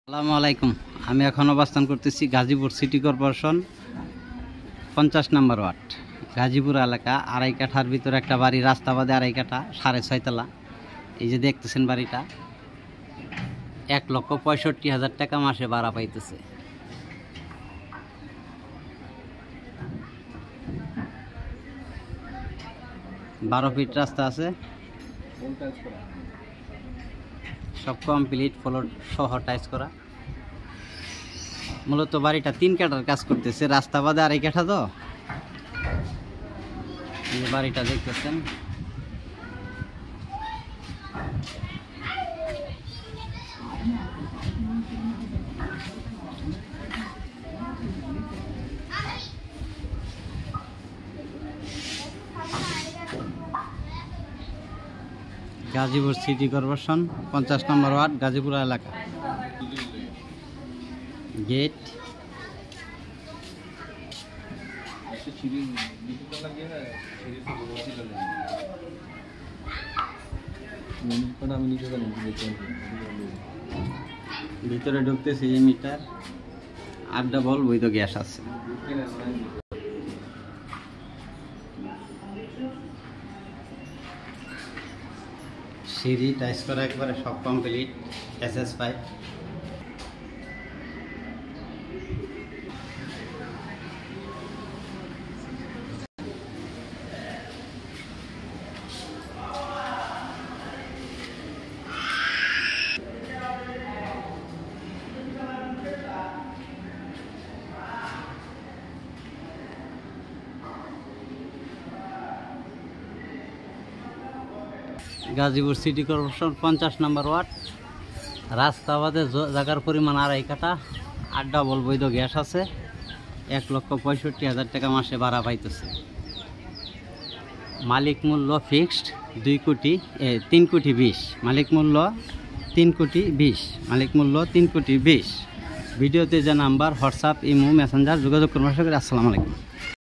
আসসালামু আলাইকুম। আমি এখন অবস্থান করতেছি গাজীপুর সিটি কর্পোরেশন 50 নম্বর ওয়ার্ড গাজীপুর এলাকা। আড়াই কাঠার ভিতরে একটা বাড়ি, রাস্তা বাদে আড়াই কাঠা, 6.5 তলা। এই যে দেখতেছেন বাড়িটা 1,65,000 টাকা মাসে ভাড়া পাইতেছে। বারো ফিট রাস্তা আছে, সব কমপ্লিট, ফ্লোর সহ টাইস করা। মূলত বাড়িটা 3 কাঠার কাজ করতেছে, রাস্তা বাদে আড়াই কাঠা। তো এই বাড়িটা দেখতেছেন, গাজীপুর সিটি কর্পোরেশন 50 নম্বর ওয়ার্ড গাজীপুর এলাকা। গেট ভিতরে ঢুকতেছে, এই মিটার 8 ভোল্ট বৈধ গ্যাস আছে। সিঁড়ি টাইস করা একবারে সব complete, SS pipe. Gazipur city corporation 50 নম্বর ওয়ার্ড, রাস্তা বাদে জায়গার পরিমাণ আড়াই কাঠা, 8 ভোল্ট বৈধ গ্যাস আছে। 1,65,000 টাকা মাসে ভাড়া পাইতেছে। মালিক মূল্য ফিক্সড 3 কোটি 20। মালিক মূল্য 3 কোটি 20। মালিক মূল্য 3 কোটি 20। ভিডিওতে যে নাম্বার, হোয়াটসঅ্যাপ, ইমো, মেসেঞ্জার যোগাযোগ করবেন। আসসালামু আলাইকুম।